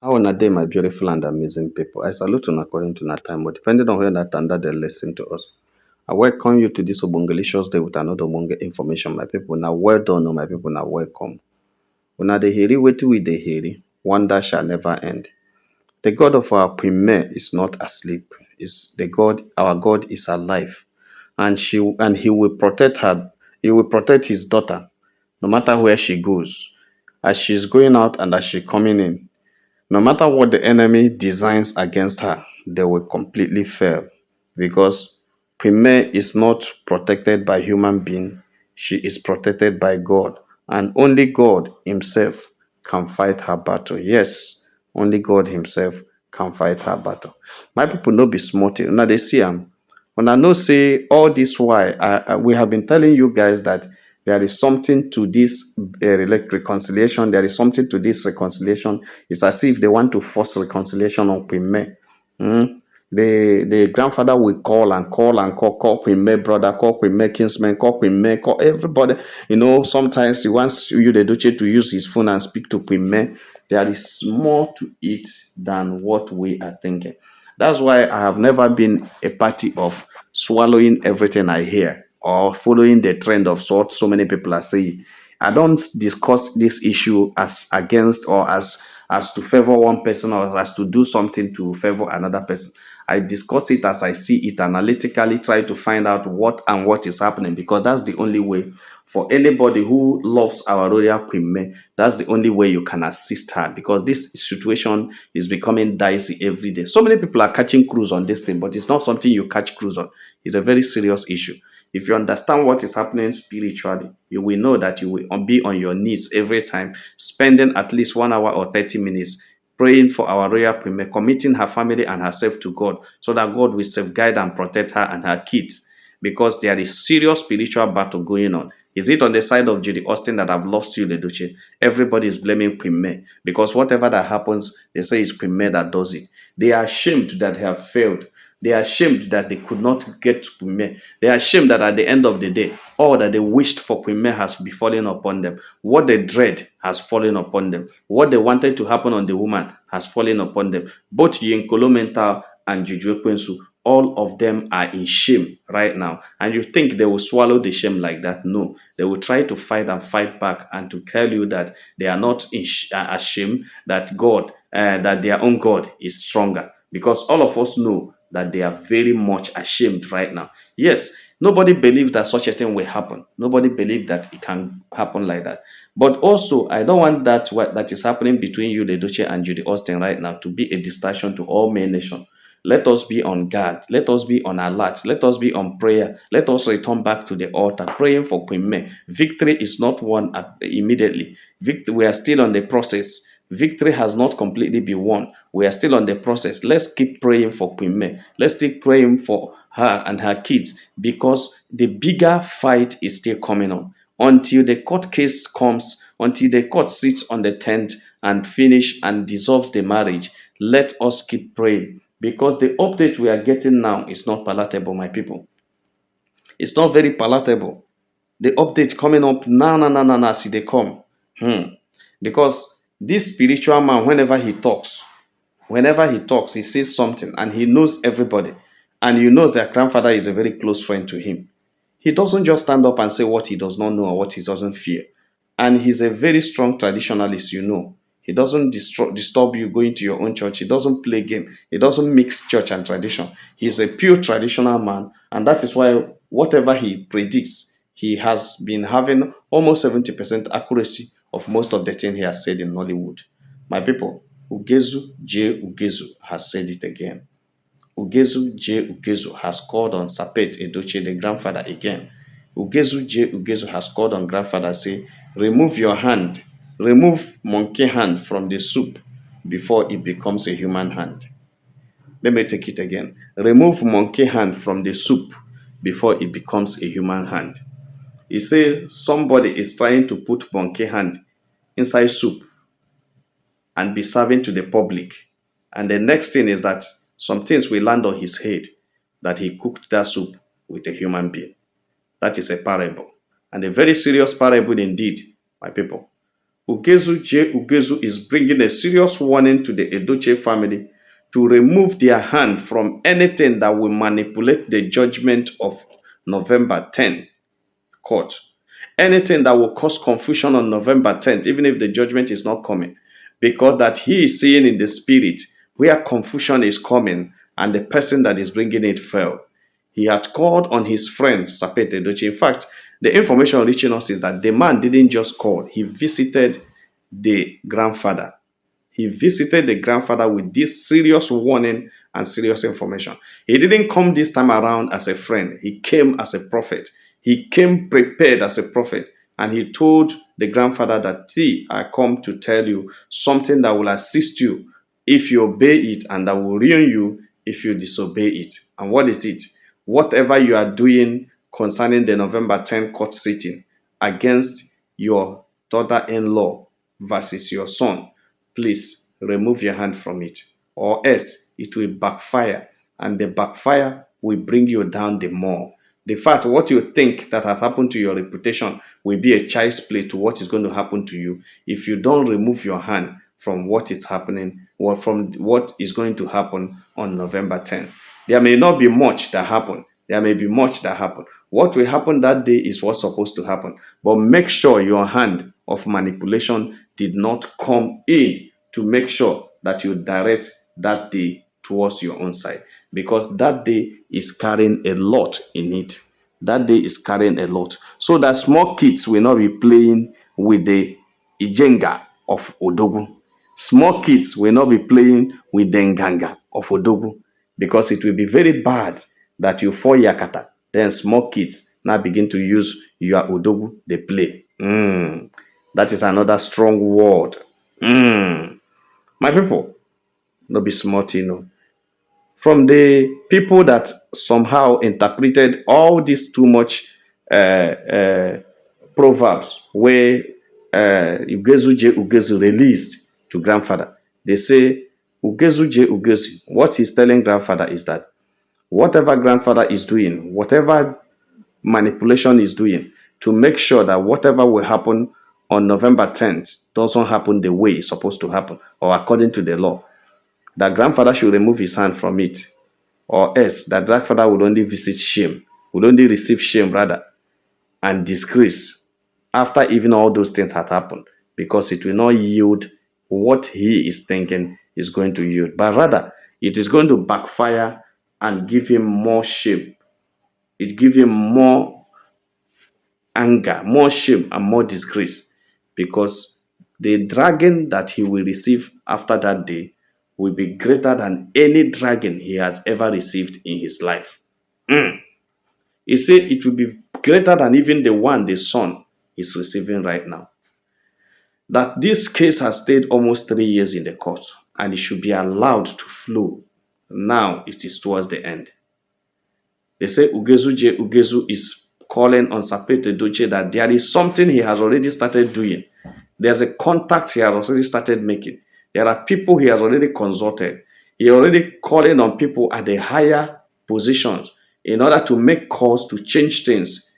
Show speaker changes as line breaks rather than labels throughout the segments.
How una day, my beautiful and amazing people? I salute you according to that time, but depending on where that and that they listen to us. I welcome you to this Obongelicious day with another Obonge information, my people. Now, well done, oh, my people. Now, welcome. Una the heary, wait till we the heary. Wonder shall never end. The God of our premier is not asleep. Is the God? Our God is alive, and He will protect her. He will protect His daughter, no matter where she goes, as she's going out and as she's coming in. No matter what the enemy designs against her, they will completely fail because Premier is not protected by human being. She is protected by God, and only God Himself can fight her battle. Yes, only God Himself can fight her battle. My people no be small thing. Now they see am. When I know say all this why we have been telling you guys that there is something to this reconciliation. There is something to this reconciliation. It's as if they want to force reconciliation on Queen May. Mm. The grandfather will call and call and call Queen May brother, call Queen May kinsman, call Queen May, call everybody. You know, sometimes he wants you, the Edochie, to use his phone and speak to Queen May. There is more to it than what we are thinking. That's why I have never been a party of swallowing everything I hear or following the trend of what so many people are saying. I don't discuss this issue as against or as to favor one person or as to do something to favor another person. I discuss it as I see it analytically, try to find out what is happening because that's the only way for anybody who loves our royal queen May. That's the only way you can assist her because this situation is becoming dicey every day. So many people are catching cruise on this thing, but it's not something you catch cruise on. It's a very serious issue. If you understand what is happening spiritually, you will know that you will be on your knees every time, spending at least 1 hour or 30 minutes praying for our royal premier, committing her family and herself to God so that God will safeguard and protect her and her kids because there is serious spiritual battle going on. Is it on the side of Judy Austin that have lost you, Edochie? Everybody is blaming Queen May because whatever that happens, they say it's Queen May that does it. They are ashamed that they have failed. They are ashamed that they could not get to Queen May. They are ashamed that at the end of the day, all that they wished for Queen May has befallen upon them. What they dread has fallen upon them. What they wanted to happen on the woman has fallen upon them. Both Yinkolo Mental and Juju Ekwensu, all of them are in shame right now. And you think they will swallow the shame like that? No. They will try to fight and fight back and to tell you that they are not ashamed, that that their own God is stronger. Because all of us know that they are very much ashamed right now. Yes, nobody believed that such a thing will happen. Nobody believed that it can happen like that. But also, I don't want that what that is happening between you, the Edochie, and Judy Austin right now to be a distraction to all men nation. Let us be on guard. Let us be on alert. Let us be on prayer. Let us return back to the altar, praying for Queen May. Victory is not won immediately. We are still on the process. Victory has not completely been won. We are still on the process. Let's keep praying for Queen May. Let's keep praying for her and her kids because the bigger fight is still coming on. Until the court case comes, until the court sits on the tent and finish and dissolves the marriage, let us keep praying because the update we are getting now is not palatable, my people. It's not very palatable. The update coming up now, see they come. Because this spiritual man, whenever he talks, he says something and he knows everybody. And he knows that grandfather is a very close friend to him. He doesn't just stand up and say what he does not know or what he doesn't fear. And he's a very strong traditionalist, you know. He doesn't disturb you going to your own church. He doesn't play game. He doesn't mix church and tradition. He's a pure traditional man. And that is why whatever he predicts, he has been having almost 70% accuracy of most of the things he has said in Nollywood. My people, Ugezu J. Ugezu has said it again. Ugezu J. Ugezu has called on Sapet Edochie, the grandfather, again. Ugezu J. Ugezu has called on grandfather, say, remove your hand, remove monkey hand from the soup before it becomes a human hand. Let me take it again. Remove monkey hand from the soup before it becomes a human hand. He said somebody is trying to put monkey hand inside soup and be serving to the public. And the next thing is that some things will land on his head that he cooked that soup with a human being. That is a parable. And a very serious parable indeed, my people. Ugezu is bringing a serious warning to the Edochie family to remove their hand from anything that will manipulate the judgment of November 10th court. Anything that will cause confusion on November 10th, even if the judgment is not coming, because that he is seeing in the spirit where confusion is coming and the person that is bringing it fell. He had called on his friend, Sapete Edochie. In fact, the information reaching us is that the man didn't just call, he visited the grandfather. He visited the grandfather with this serious warning and serious information. He didn't come this time around as a friend. He came as a prophet. He came prepared as a prophet. And he told the grandfather that, see, I come to tell you something that will assist you if you obey it, and that will ruin you if you disobey it. And what is it? Whatever you are doing concerning the November 10 court sitting against your daughter-in-law versus your son, please remove your hand from it, or else it will backfire, and the backfire will bring you down the more. The fact what you think that has happened to your reputation will be a child's play to what is going to happen to you if you don't remove your hand from what is happening, or from what is going to happen on November 10th. There may not be much that happened. There may be much that happened. What will happen that day is what's supposed to happen. But make sure your hand of manipulation did not come in to make sure that you direct that day towards your own side, because that day is carrying a lot in it. That day is carrying a lot. So that small kids will not be playing with the Ijenga of Odogu. Small kids will not be playing with the Nganga of Odogu, because it will be very bad that you fall Yakata. Then small kids now begin to use your Odogu, they play. That is another strong word. My people, no be smart, you know. From the people that somehow interpreted all this too much proverbs where Ugezu released to grandfather, they say Ugezu, what he's telling grandfather is that whatever grandfather is doing, whatever manipulation is doing, to make sure that whatever will happen on November 10th doesn't happen the way it's supposed to happen or according to the law, that grandfather should remove his hand from it, or else that grandfather will only visit shame, will only receive shame rather, and disgrace after even all those things had happened, because it will not yield what he is thinking is going to yield, but rather it is going to backfire and give him more shame. It gives him more anger, more shame, and more disgrace, because the dragging that he will receive after that day will be greater than any dragging he has ever received in his life. He said it will be greater than even the one the son is receiving right now. That this case has stayed almost 3 years in the court, and it should be allowed to flow. Now it is towards the end. They say Ugezu is calling on Sapete Edochie that there is something he has already started doing. There's a contact he has already started making. There are people he has already consulted. He already calling on people at the higher positions in order to make calls to change things,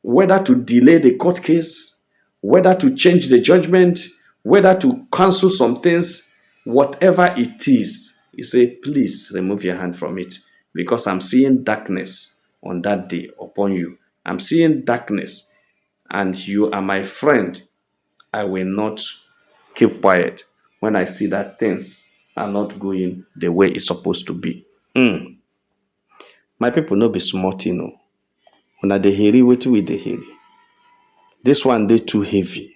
whether to delay the court case, whether to change the judgment, whether to cancel some things, whatever it is. He say, please remove your hand from it, because I'm seeing darkness on that day upon you. I'm seeing darkness, and you are my friend. I will not keep quiet when I see that things are not going the way it's supposed to be. My people no be smart, you know. Una dey hear wetin we dey hear. This one dey too heavy.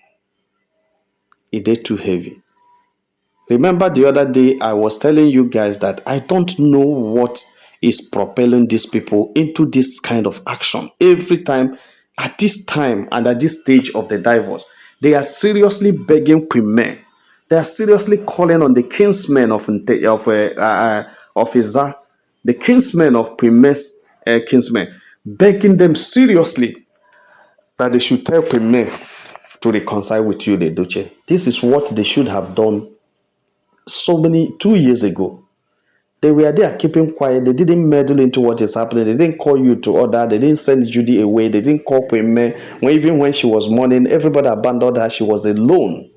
It dey too heavy. Remember the other day I was telling you guys that I don't know what is propelling these people into this kind of action. Every time, at this time and at this stage of the divorce, they are seriously begging Premier. They are seriously calling on the kinsmen of Iza, the kinsmen of Premier's kinsmen, begging them seriously that they should tell Premier to reconcile with you, the Edochie. This is what they should have done 2 years ago. They were there keeping quiet. They didn't meddle into what is happening. They didn't call you to order. They didn't send Judy away. They didn't call Kweme. Even when she was mourning, everybody abandoned her. She was alone.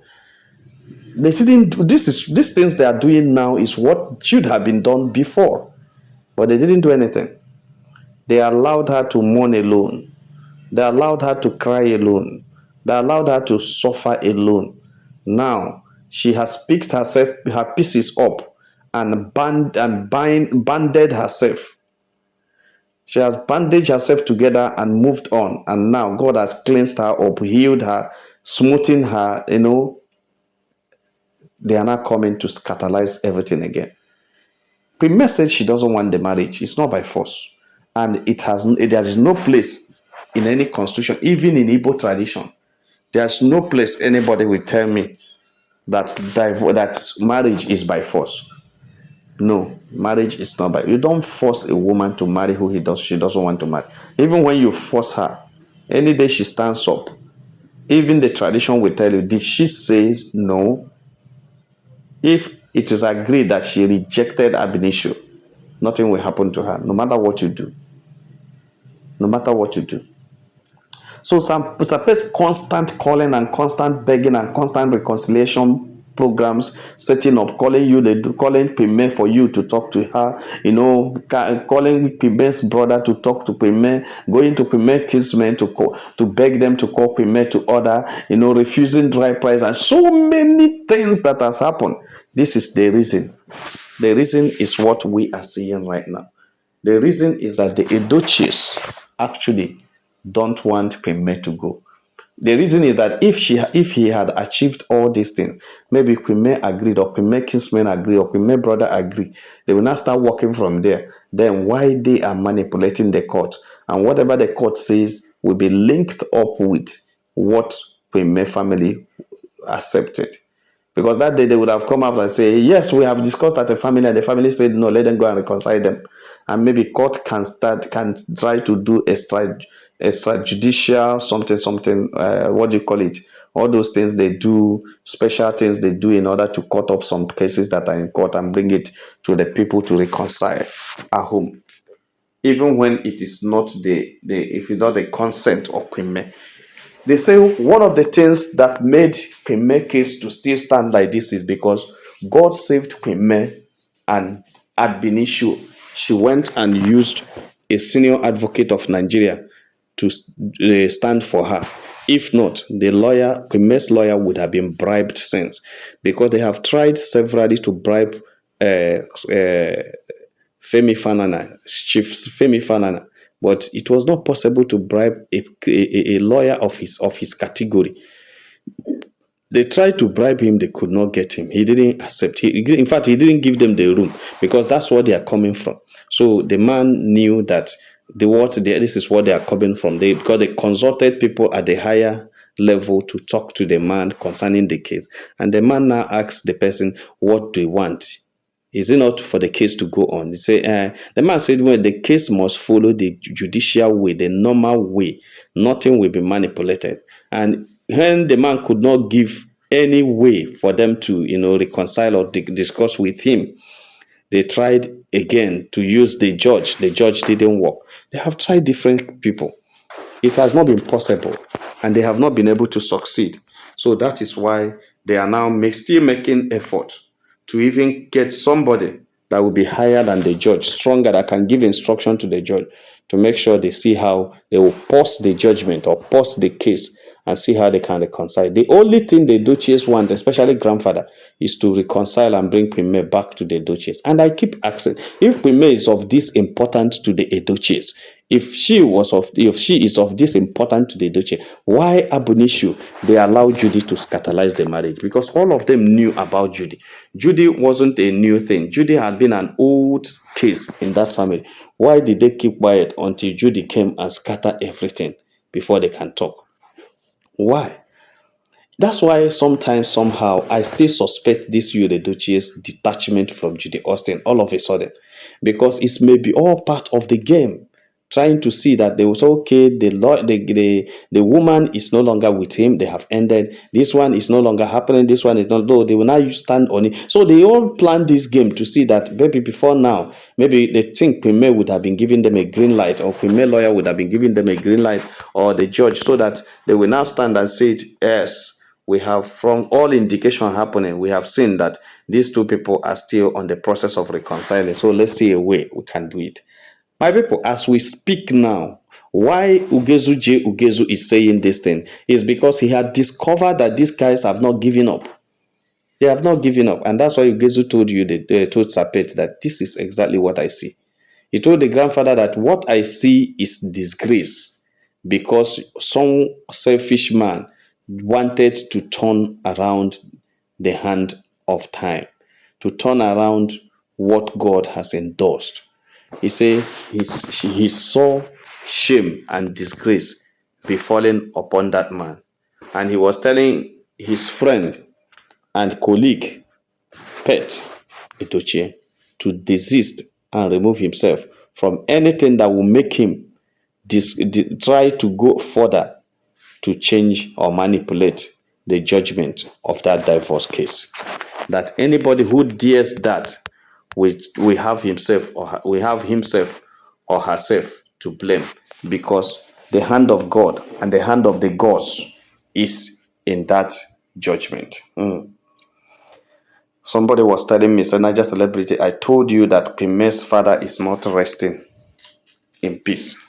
They didn't. These things they are doing now is what should have been done before, but they didn't do anything. They allowed her to mourn alone. They allowed her to cry alone. They allowed her to suffer alone. Now she has picked herself, her pieces up, and banded herself. She has bandaged herself together and moved on. And now God has cleansed her up, healed her, smoothing her. They are now coming to scandalize everything again. Premier said she doesn't want the marriage. It's not by force. And there is no place in any constitution, even in Igbo tradition. There's no place anybody will tell me that marriage is by force. No, marriage is not by. You don't force a woman to marry who she doesn't want to marry. Even when you force her, any day she stands up, even the tradition will tell you, did she say no? If it is agreed that she rejected ab initio, nothing will happen to her, no matter what you do. No matter what you do. So some constant calling and constant begging and constant reconciliation programs setting up, calling you, they do calling Pime for you to talk to her, calling Pime's brother to talk to Pime, going to Pime kinsmen to beg them to call Pime to order, refusing dry price, and so many things that has happened. This is the reason. The reason is what we are seeing right now. The reason is that the Edochies actually don't want Kweme to go. The reason is that if he had achieved all these things, maybe Kweme agreed, or Kweme kinsmen agree, or Kweme brother agree, they will not start working from there. Then why they are manipulating the court? And whatever the court says will be linked up with what Kweme family accepted. Because that day they would have come up and say, yes, we have discussed at a family, and the family said, no, let them go and reconcile them. And maybe court can try to do extrajudicial something, what do you call it? All those things they do, special things they do in order to cut up some cases that are in court and bring it to the people to reconcile at home. Even when it is not if it's not the consent of Kweme. They say one of the things that made Kweme case to still stand like this is because God saved Kweme, and at Benishu, she went and used a senior advocate of Nigeria to stand for her. If not, Kweme's lawyer would have been bribed since, because they have tried severally to bribe Femi Fanana, Chief Femi Fanana, but it was not possible to bribe a lawyer of his category. They tried to bribe him, they could not get him. He didn't accept. In fact, he didn't give them the room, because that's where they are coming from. So the man knew that this is what they are coming from. Because they consulted people at the higher level to talk to the man concerning the case. And the man now asked the person what they want. Is it not for the case to go on? The man said, well, the case must follow the judicial way, the normal way. Nothing will be manipulated. And when the man could not give any way for them to, reconcile or discuss with him, they tried again to use the judge. The judge didn't work. They have tried different people. It has not been possible, and they have not been able to succeed. So that is why they are now still making effort to even get somebody that will be higher than the judge, stronger, that can give instruction to the judge to make sure they see how they will pause the judgment or pause the case and see how they can reconcile. The only thing the Edochies want, especially grandfather, is to reconcile and bring Kweme back to the Edochies. And I keep asking, if Kweme is of this importance to the Edochies, if she is of this important to the Edochie, why Abunishu they allowed Judy to scandalize the marriage? Because all of them knew about Judy. Judy wasn't a new thing. Judy had been an old case in that family. Why did they keep quiet until Judy came and scattered everything before they can talk? Why? That's why sometimes, somehow, I still suspect this Edochie's detachment from Judy Austin all of a sudden. Because it may be all part of the game trying to see that they will say, okay, the woman is no longer with him, they have ended. This one is no longer happening, this one is not, though they will now stand on it. So they all plan this game to see that maybe before now, maybe they think Premier would have been giving them a green light, or Premier lawyer would have been giving them a green light, or the judge, so that they will now stand and say, yes, we have, from all indication happening, we have seen that these two people are still on the process of reconciling. So let's see a way we can do it. My people, as we speak now, why Ugezu is saying this thing is because he had discovered that these guys have not given up. They have not given up. And that's why Ugezu told you, told Sapet, that this is exactly what I see. He told the grandfather that what I see is disgrace, because some selfish man wanted to turn around the hand of time, to turn around what God has endorsed. He said he saw shame and disgrace befalling upon that man. And he was telling his friend and colleague, pet, Edochie, to desist and remove himself from anything that will make him try to go further to change or manipulate the judgment of that divorce case. That anybody who dares that, we have himself or herself to blame, because the hand of God and the hand of the gods is in that judgment. Somebody was telling me, Niger celebrity, I told you that Pime's father is not resting in peace.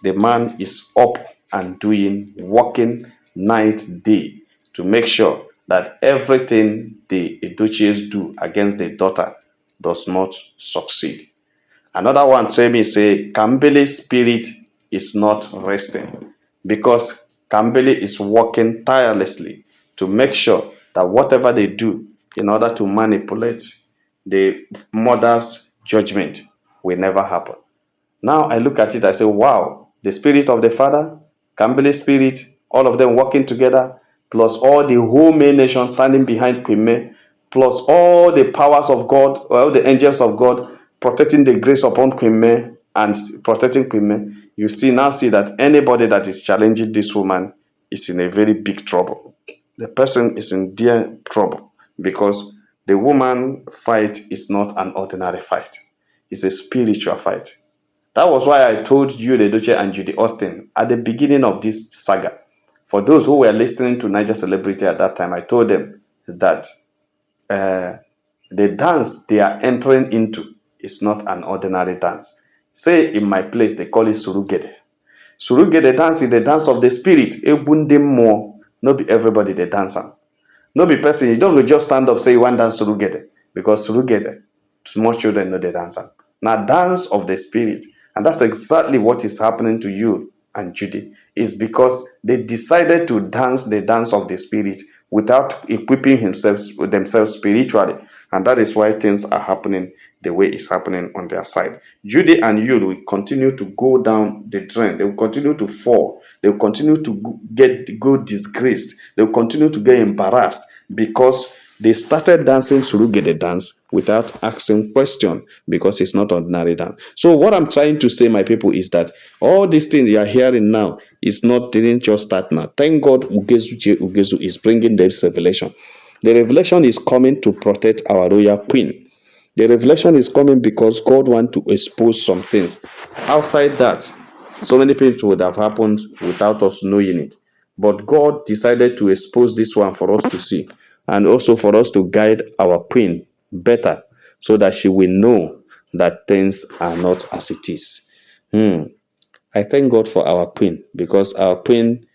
The man is up and doing, working night, day, to make sure that everything the Edochies do against the daughter does not succeed. Another one told me, say, Kambele's spirit is not resting, because Kambele is working tirelessly to make sure that whatever they do in order to manipulate the mother's judgment will never happen. Now I look at it, I say, wow, the spirit of the father, Kambele's spirit, all of them working together, plus all the whole main nation standing behind Kwime, plus all the powers of God, all the angels of God protecting the grace upon Kwime and protecting Kwime. You now see that anybody that is challenging this woman is in a very big trouble. The person is in dear trouble, because the woman fight is not an ordinary fight. It's a spiritual fight. That was why I told you, Edochie and Judy Austin, at the beginning of this saga. For those who were listening to Niger Celebrity at that time, I told them that the dance they are entering into is not an ordinary dance. Say in my place, they call it Surugede. Surugede dance is the dance of the spirit. Ebunde more. Not be everybody they dance on. No be person, you don't just stand up say you want dance Surugede, because Surugede, small children know the dance. Now dance of the spirit. And that's exactly what is happening to you and Judy, is because they decided to dance the dance of the spirit without equipping themselves spiritually. And that is why things are happening the way it's happening on their side. Judy and you will continue to go down the drain. They will continue to fall. They will continue to go disgraced. They will continue to get embarrassed, because they started dancing Surugede dance without asking question, because it's not ordinary dance. So what I'm trying to say, my people, is that all these things you are hearing now didn't just start now. Thank God Ugezu is bringing this revelation. The revelation is coming to protect our royal queen. The revelation is coming because God wants to expose some things. Outside that, so many things would have happened without us knowing it. But God decided to expose this one for us to see, and also for us to guide our queen better, so that she will know that things are not as it is. I thank God for our queen, because our queen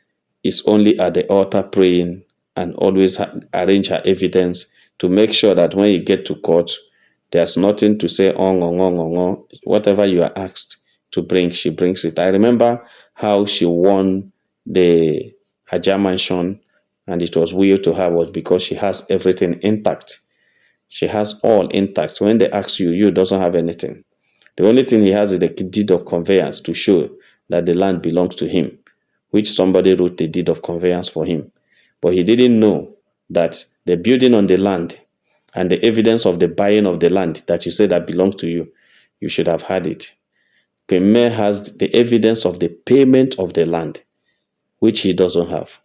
is only at the altar praying, and always arrange her evidence to make sure that when you get to court, there's nothing to say, oh, oh, oh, oh, oh. Whatever you are asked to bring, she brings it. I remember how she won the Haja mansion, and it was weird to her, was because she has everything intact. She has all intact. When they ask you, you doesn't have anything. The only thing he has is the deed of conveyance to show that the land belongs to him, which somebody wrote the deed of conveyance for him. But he didn't know that the building on the land and the evidence of the buying of the land that you say that belongs to you, you should have had it. Premier has the evidence of the payment of the land, which he doesn't have.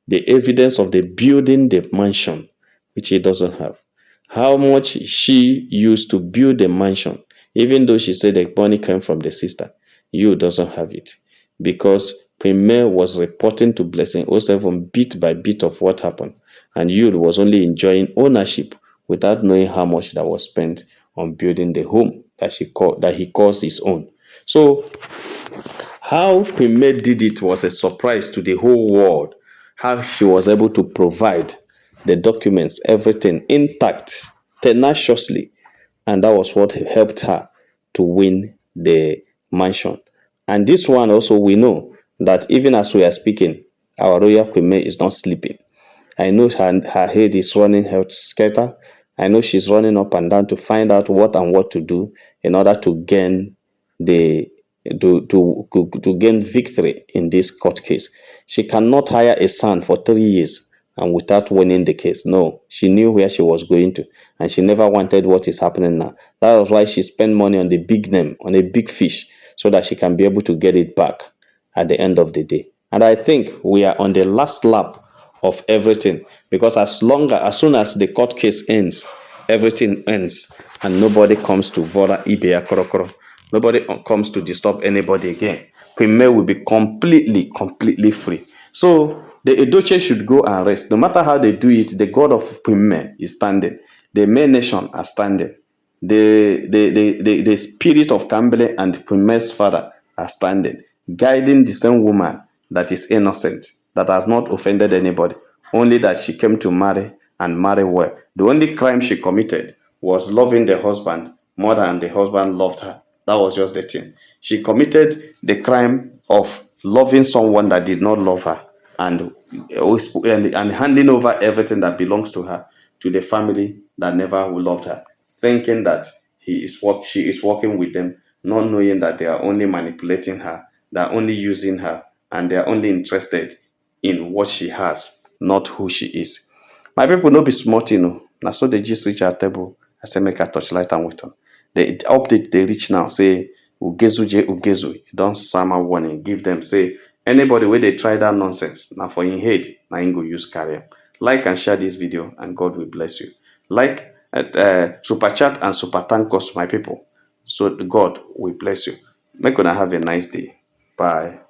The evidence of the building the mansion, which he doesn't have. How much she used to build the mansion, even though she said the money came from the sister, you doesn't have it. Because Premier was reporting to Blessing oh 07 bit by bit of what happened, and you was only enjoying ownership without knowing how much that was spent on building the home that he calls his own. So how Premier did it was a surprise to the whole world. How she was able to provide the documents, everything intact, tenaciously. And that was what helped her to win the mansion. And this one also, we know that even as we are speaking, our royal queen is not sleeping. I know her head is running hell scatter. I know she's running up and down to find out what and what to do in order to gain the to gain victory in this court case. She cannot hire a son for 3 years and without winning the case. No, she knew where she was going to, and she never wanted what is happening now. That was why she spent money on the big name, on a big fish, so that she can be able to get it back at the end of the day. And I think we are on the last lap of everything, because as soon as the court case ends, everything ends, and nobody comes to bother Ibea Korokoro. Nobody comes to disturb anybody again. Premier will be completely free. So the Edochie should go and rest. No matter how they do it, the God of Premier is standing. The main nation are standing. The spirit of Kambele and Premier's father are standing, guiding the same woman that is innocent, that has not offended anybody, only that she came to marry and marry well. The only crime she committed was loving the husband more than the husband loved her. That was just the thing. She committed the crime of loving someone that did not love her, and handing over everything that belongs to her to the family that never loved her, thinking that she is working with them, not knowing that they are only manipulating her, they are only using her, and they are only interested in what she has, not who she is. My people no be smart, Now so they just reach our table. I say make a touchlight and wait on. The update they reach now say Ugezu J Ugezu. Don't summer warning. Give them say anybody where they try that nonsense. Now for in head, now in go use carrier. Like and share this video, and God will bless you. Like super chat and super thank us, my people. So God will bless you. Make una have a nice day. Bye.